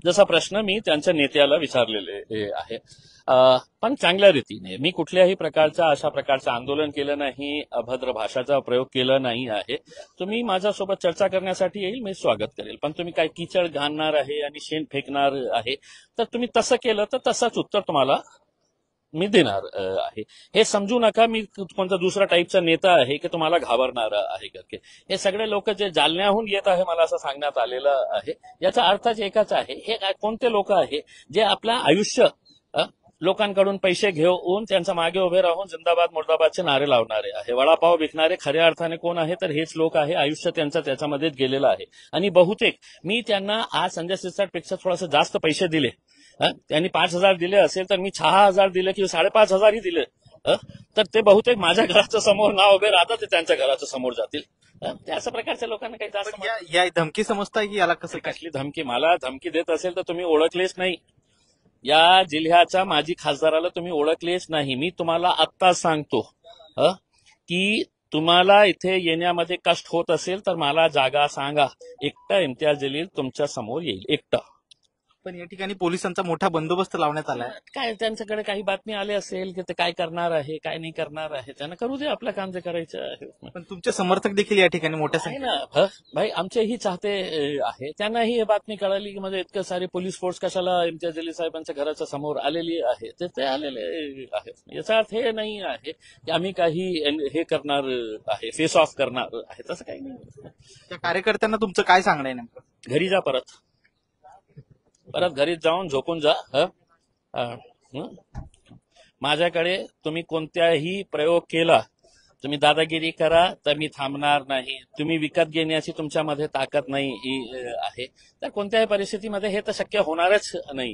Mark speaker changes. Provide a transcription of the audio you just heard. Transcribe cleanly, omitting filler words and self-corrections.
Speaker 1: जसा प्रश्न मी त्यांच्या नेत्याला विचारलेले आहे. पण चांगल्या रीतीने मी कुठल्याही प्रकारचा अशा प्रकारचं आंदोलन केलं नाही, अभद्र भाषाचा प्रयोग केला नाही आहे. तुम्ही माझ्यासोबत चर्चा करण्यासाठी येईल, मी स्वागत करेल. पण तुम्ही काय कीचड घालणार आहे आणि शेण फेकणार आहे, तर तुम्ही तसं केलं तर तसंच उत्तर तुम्हाला मी देणार आहे. हे समजू नका मी कोणता दुसरा टाईपचा नेता आहे की तुम्हाला घाबरणार आहे करके. हे सगळे लोक जे जालन्याहून येत आहे मला असं सांगण्यात आलेलं आहे, याचा अर्थच एकच आहे. हे कोणते लोक आहे जे आपलं आयुष्य लोकांकडून पैसे घेऊन त्यांच्या मागे उभे राहून जिंदाबाद मुर्दाबादचे नारे लावणारे आहे. वडापाव विकणारे खऱ्या अर्थाने कोण आहे तर हेच लोक आहे. आयुष्य त्यांचं त्याच्यामध्येच गेलेलं आहे. आणि बहुतेक मी त्यांना आज संजय शिरसाटपेक्षा थोडासा जास्त पैसे दिले, त्यांनी 5,000 दिले असेल तर मी 6,000 दिले किंवा 5,500 दिले, तर ते बहुतेक माझ्या घराच्या समोर ना उभे राहतात, ते त्यांच्या घराच्या समोर जातील. अशा प्रकारच्या लोकांना काही जास्त
Speaker 2: या धमकी समजताय की याला कसं
Speaker 1: कसली धमकी? मला धमकी देत असेल तर तुम्ही ओळखलेच नाही. या जिल्ह्याच्या माजी खासदाराला तुम्ही ओळखलेच नाही. मी तुम्हाला आत्ताच सांगतो की तुम्हाला इथे येण्यामध्ये कष्ट होत असेल तर मला जागा सांगा. एकटा इम्तियाज जलील तुमच्या समोर येईल, एकटा.
Speaker 2: पण या ठिकाणी पोलिसांचा मोठा बंदोबस्त लावण्यात आलाय.
Speaker 1: काय त्यांच्याकडे काही बातमी आली असेल की ते काय करणार आहे काय नाही करणार आहे, त्यांना करू दे आपलं काम जे करायचं आहे.
Speaker 2: पण तुमचे समर्थक देखील या ठिकाणी मोठ्या
Speaker 1: आहे
Speaker 2: संख्येत
Speaker 1: ना भाई, आमचेही चाहते आहे. त्यांनाही ही बातमी कळाली की म्हणजे इतकं सारे पोलीस फोर्स कशाला इम्तियाज जलील साहेबांच्या घराच्या समोर आलेली आहे, ते आलेले आहेत. याचा अर्थ हे नाही आहे की आम्ही काही हे करणार आहे, फेस ऑफ करणार आहे, तसं काही नाही.
Speaker 2: त्या कार्यकर्त्यांना तुमचं काय सांगणं आहे नेमकं?
Speaker 1: घरी जा, परत घरी जाऊन झोपून जा. माझ्याकडे तुम्ही कोणत्याही प्रयोग केला, तुम्ही दादागिरी करा तर मी थांबणार नाही. तुम्ही विकत घेण्याची तुमच्यामध्ये ताकद नाही आहे तर कोणत्याही परिस्थितीमध्ये हे तर शक्य होणारच नाही